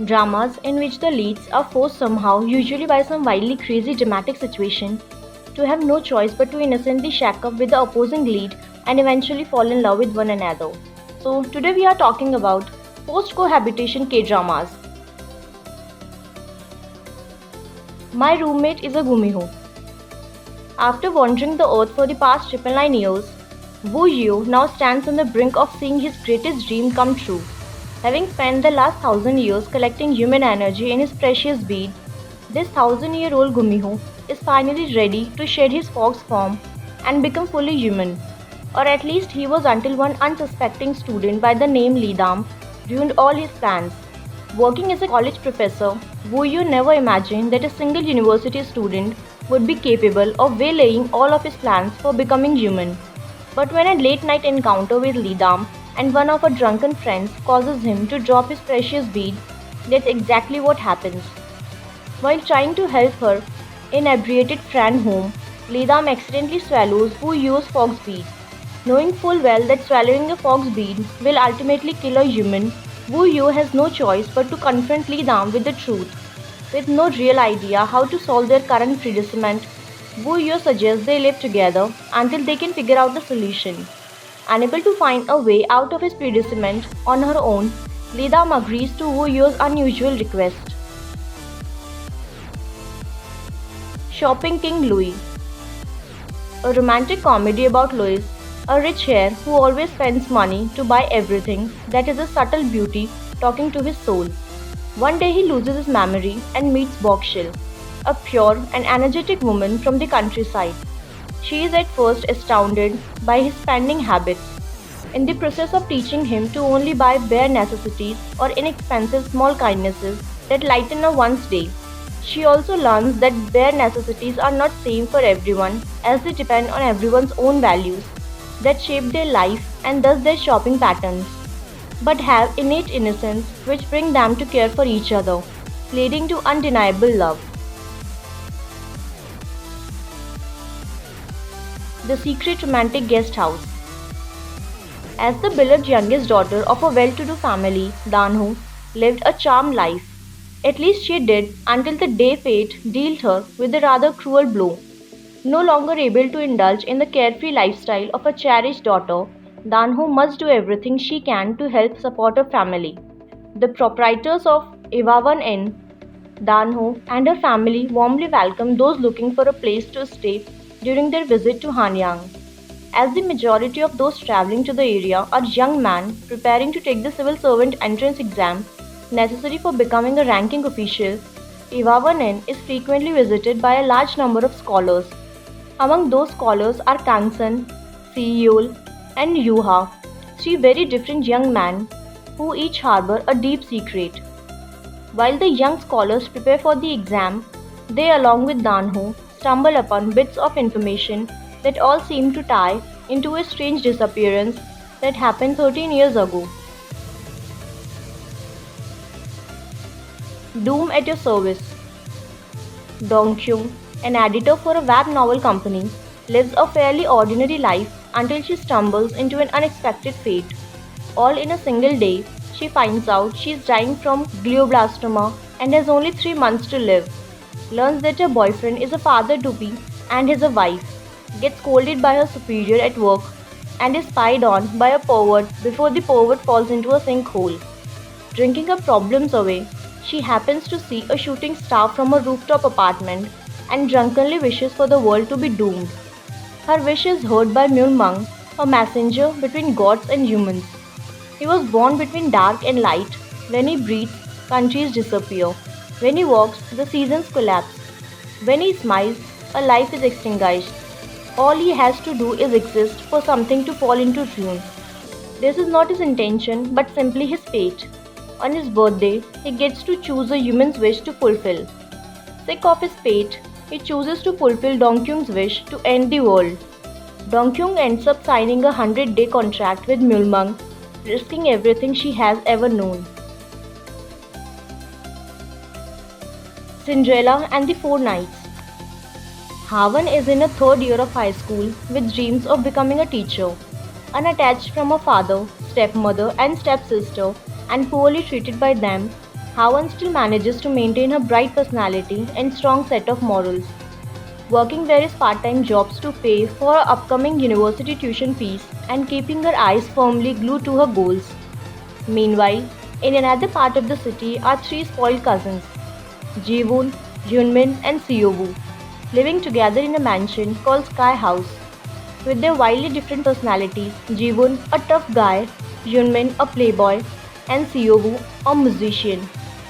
Dramas in which the leads are forced somehow, usually by some wildly crazy dramatic situation, to have no choice but to innocently shack up with the opposing lead and eventually fall in love with one another. So today we are talking about post-cohabitation K-dramas. My roommate is a gumiho. After wandering the earth for the past 999 years, Wu Yu now stands on the brink of seeing his greatest dream come true. Having spent the last 1,000 years collecting human energy in his precious bead, this 1,000-year-old gumiho is finally ready to shed his fox form and become fully human. Or at least he was until one unsuspecting student by the name Lidam ruined all his plans. Working as a college professor, Wu Yu never imagined that a single university student would be capable of waylaying all of his plans for becoming human. But when a late night encounter with Lidam and one of her drunken friends causes him to drop his precious bead, that's exactly what happens. While trying to help her inebriated friend home, Lidam accidentally swallows Wu Yu's fox bead. Knowing full well that swallowing a fox bead will ultimately kill a human, Wu Yu has no choice but to confront Lidam with the truth. With no real idea how to solve their current predicament, Wu Yu suggests they live together until they can figure out the solution. Unable to find a way out of his predicament on her own, Lidam agrees to Wu Yu's unusual request. Shopping King Louis. A romantic comedy about Louis, a rich heir who always spends money to buy everything that is a subtle beauty talking to his soul. One day he loses his memory and meets Bokshil, a pure and energetic woman from the countryside. She is at first astounded by his spending habits. In the process of teaching him to only buy bare necessities or inexpensive small kindnesses that lighten a one's day, she also learns that bare necessities are not same for everyone as they depend on everyone's own values that shape their life and thus their shopping patterns, but have innate innocence which bring them to care for each other, leading to undeniable love. The Secret Romantic Guest House. As the beloved youngest daughter of a well-to-do family, Danhu lived a charmed life. At least she did until the day fate dealt her with a rather cruel blow. No longer able to indulge in the carefree lifestyle of a cherished daughter, Danhu must do everything she can to help support her family. The proprietors of Ivavan Inn, Danho and her family warmly welcome those looking for a place to stay during their visit to Hanyang. As the majority of those traveling to the area are young men preparing to take the civil servant entrance exam necessary for becoming a ranking official, Ivavan Inn is frequently visited by a large number of scholars. Among those scholars are Kangsan, Seol, and Yuha, three very different young men who each harbor a deep secret. While the young scholars prepare for the exam, they along with Danho stumble upon bits of information that all seem to tie into a strange disappearance that happened 13 years ago. Doom at your service. Dong Kyung, an editor for a web novel company, lives a fairly ordinary life until she stumbles into an unexpected fate. All in a single day, she finds out she is dying from glioblastoma and has only 3 months to live. Learns that her boyfriend is a father-to-be and has a wife. Gets scolded by her superior at work and is spied on by a pervert before the pervert falls into a sinkhole. Drinking her problems away, she happens to see a shooting star from a rooftop apartment and drunkenly wishes for the world to be doomed. Her wish is heard by Myung, a messenger between gods and humans. He was born between dark and light. When he breathes, countries disappear. When he walks, the seasons collapse. When he smiles, a life is extinguished. All he has to do is exist for something to fall into ruin. This is not his intention, but simply his fate. On his birthday, he gets to choose a human's wish to fulfill. Sick of his fate, he chooses to fulfill Dongkyung's wish to end the world. Dongkyung ends up signing a 100-day contract with Myulmung, risking everything she has ever known. Cinderella and the Four Knights. Havan is in her 3rd year of high school with dreams of becoming a teacher. Unattached from her father, stepmother and stepsister and poorly treated by them, Hawan still manages to maintain her bright personality and strong set of morals, working various part-time jobs to pay for her upcoming university tuition fees and keeping her eyes firmly glued to her goals. Meanwhile, in another part of the city are three spoiled cousins, Jiwoon, Hyunmin and Seowoo, living together in a mansion called Sky House. With their wildly different personalities, Jiwoon, a tough guy, Hyunmin, a playboy, and Seowoo, a musician,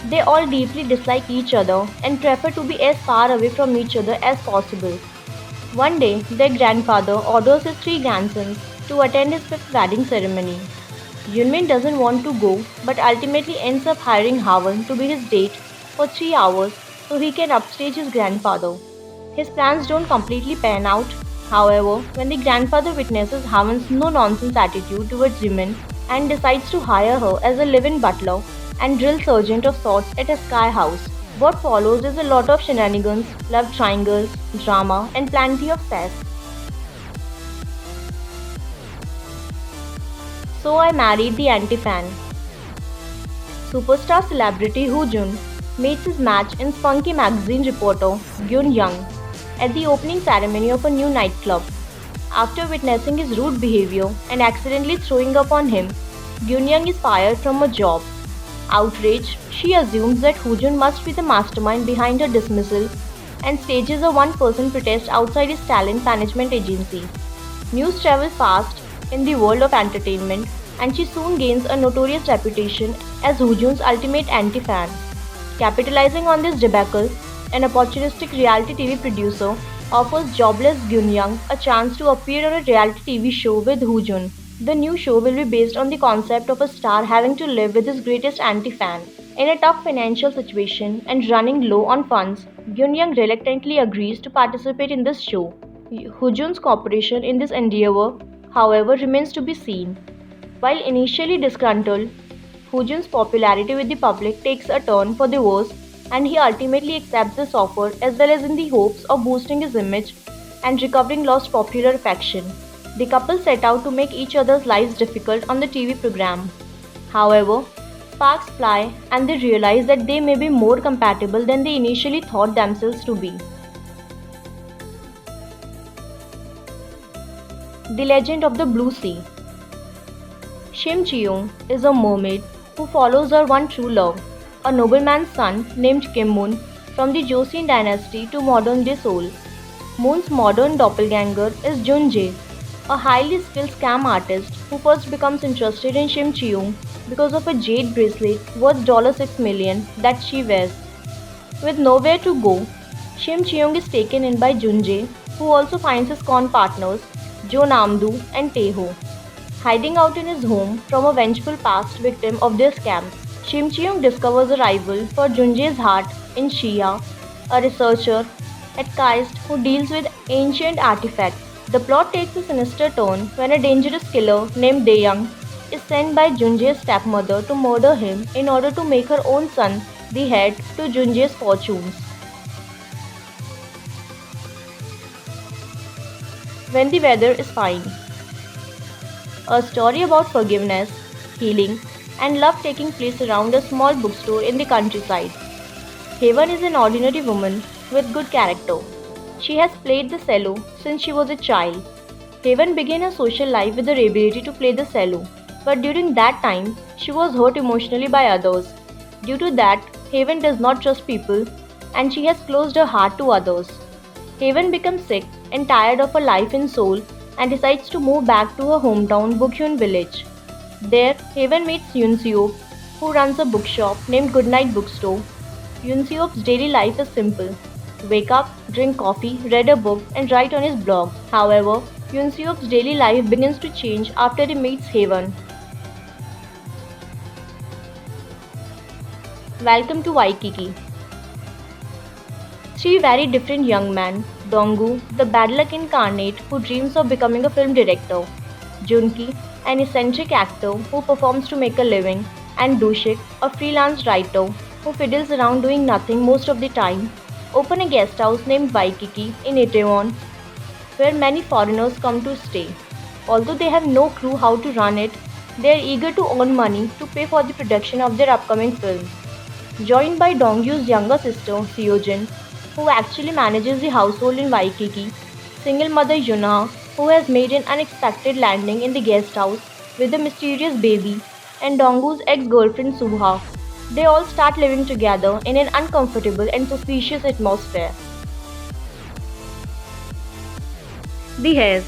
they all deeply dislike each other and prefer to be as far away from each other as possible. One day, their grandfather orders his three grandsons to attend his fifth wedding ceremony. Yunmin doesn't want to go but ultimately ends up hiring Hawan to be his date for 3 hours so he can upstage his grandfather. His plans don't completely pan out, however, when the grandfather witnesses Hawan's no nonsense attitude towards women and decides to hire her as a live in butler and drill sergeant of sorts at a sky house. What follows is a lot of shenanigans, love triangles, drama, and plenty of sass. So I married the anti-fan. Superstar celebrity Hoo Jun meets his match in spunky magazine reporter Gyun Young at the opening ceremony of a new nightclub. After witnessing his rude behavior and accidentally throwing up on him, Gyun Young is fired from a job. Outraged, she assumes that Hoo Jun must be the mastermind behind her dismissal and stages a one-person protest outside his talent management agency. News travels fast in the world of entertainment, and she soon gains a notorious reputation as Hoojun's ultimate anti-fan. Capitalizing on this debacle, an opportunistic reality TV producer offers jobless Gyunyoung a chance to appear on a reality TV show with Hoojun. The new show will be based on the concept of a star having to live with his greatest anti-fan. In a tough financial situation and running low on funds, Gyunyoung reluctantly agrees to participate in this show. Hoojun's cooperation in this endeavor, however, remains to be seen. While initially disgruntled, Hoojun's popularity with the public takes a turn for the worse and he ultimately accepts this offer as well as in the hopes of boosting his image and recovering lost popular affection. The couple set out to make each other's lives difficult on the TV program. However, sparks fly and they realize that they may be more compatible than they initially thought themselves to be. The Legend of the Blue Sea. Shim Cheong is a mermaid who follows her one true love, a nobleman's son named Kim Moon from the Joseon dynasty to modern-day Seoul. Moon's modern doppelganger is Jun Jae, a highly skilled scam artist who first becomes interested in Shim Cheong because of a jade bracelet worth $6 million that she wears. With nowhere to go, Shim Cheong is taken in by Jun Jae, who also finds his con partners Jo Namdoo and Taeho hiding out in his home from a vengeful past victim of their scams. Shim Cheong discovers a rival for Junjae's heart in Shia, a researcher at KAIST who deals with ancient artifacts. The plot takes a sinister turn when a dangerous killer named Daeyoung is sent by Junjae's stepmother to murder him in order to make her own son the heir to Junjae's fortunes. When the weather is fine. A story about forgiveness, healing, and love taking place around a small bookstore in the countryside. Haven is an ordinary woman with good character. She has played the cello since she was a child. Haven began her social life with the ability to play the cello, but during that time, she was hurt emotionally by others. Due to that, Haven does not trust people and she has closed her heart to others. Haven becomes sick and tired of her life in Seoul and decides to move back to her hometown Bukhyun village. There, Haven meets Yoon Seop, who runs a bookshop named Goodnight Bookstore. Yoon Seop's daily life is simple. Wake up, drink coffee, read a book, and write on his blog. However, Yoon Seop's daily life begins to change after he meets Haven. Welcome to Waikiki. Three very different young men, Donggu, the bad luck incarnate who dreams of becoming a film director, Junki, an eccentric actor who performs to make a living, and Dushik, a freelance writer who fiddles around doing nothing most of the time, open a guest house named Waikiki in Itaewon, where many foreigners come to stay. Although they have no clue how to run it, they are eager to earn money to pay for the production of their upcoming film. joined by Dongyu's younger sister, Seojin, who actually manages the household in Waikiki, single mother Yuna, who has made an unexpected landing in the guest house with a mysterious baby, and Donggu's ex-girlfriend Subha. They all start living together in an uncomfortable and suspicious atmosphere. The Heirs.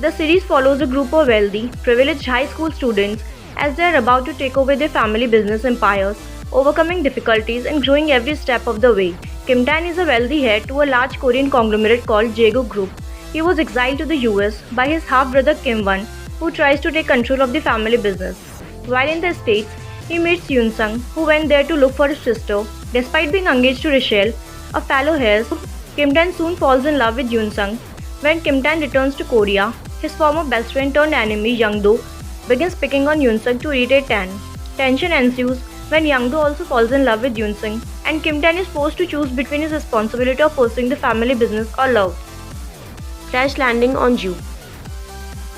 The series follows a group of wealthy, privileged high school students as they are about to take over their family business empires, overcoming difficulties and growing every step of the way. Kim Dan is a wealthy heir to a large Korean conglomerate called Jaegu Group. He was exiled to the US by his half-brother Kim Won, who tries to take control of the family business. While in the States, he meets Yoon Sung, who went there to look for his sister. Despite being engaged to Rochelle, a fellow heir, Kim Dan soon falls in love with Yoon Sung. When Kim Dan returns to Korea, his former best friend turned enemy Young Do begins picking on Yoon Sung to irritate Tan. Tension ensues when Young Do also falls in love with Yoon Sung, and Kim Dan is forced to choose between his responsibility of pursuing the family business or love. Crash landing on Jew.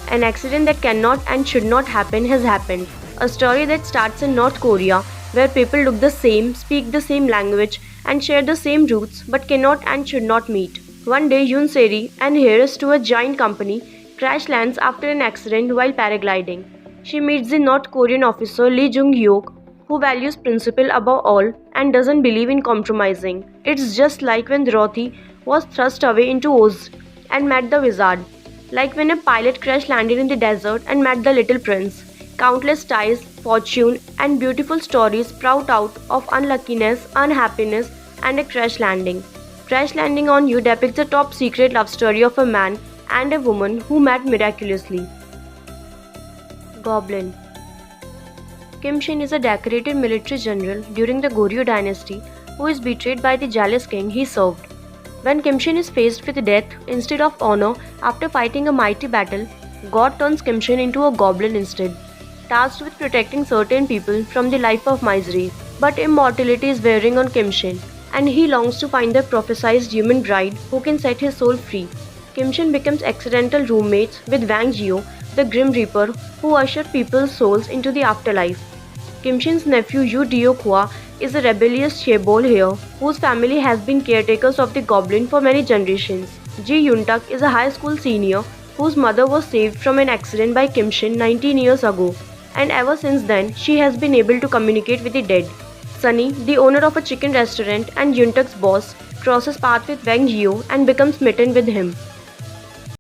An accident that cannot and should not happen has happened. A story that starts in North Korea, where people look the same, speak the same language, and share the same roots, but cannot and should not meet. One day, Yoon Seri, an heiress to a giant company, crash lands after an accident while paragliding. She meets the North Korean officer Lee Jung-hyuk, who values principle above all and doesn't believe in compromising. It's just like when Dorothy was thrust away into Oz and met the wizard. Like when a pilot crash landed in the desert and met the little prince. Countless ties, fortune, and beautiful stories sprout out of unluckiness, unhappiness, and a crash landing. Crash Landing on You depicts a top secret love story of a man and a woman who met miraculously. Goblin. Kim Shin is a decorated military general during the Goryeo dynasty who is betrayed by the jealous king he served. When Kim Shin is faced with death instead of honor after fighting a mighty battle, God turns Kim Shin into a goblin instead, tasked with protecting certain people from the life of misery. But immortality is wearing on Kim Shin, and he longs to find the prophesied human bride who can set his soul free. Kim Shin becomes accidental roommates with Wang Jio, the Grim Reaper, who ushered people's souls into the afterlife. Kim Shin's nephew Yu Dio-hwa is a rebellious chaebol heir whose family has been caretakers of the goblin for many generations. Ji Yuntak is a high school senior whose mother was saved from an accident by Kim Shin 19 years ago, and ever since then she has been able to communicate with the dead. Sunny, the owner of a chicken restaurant and Yuntak's boss, crosses paths with Wang Jio and becomes smitten with him.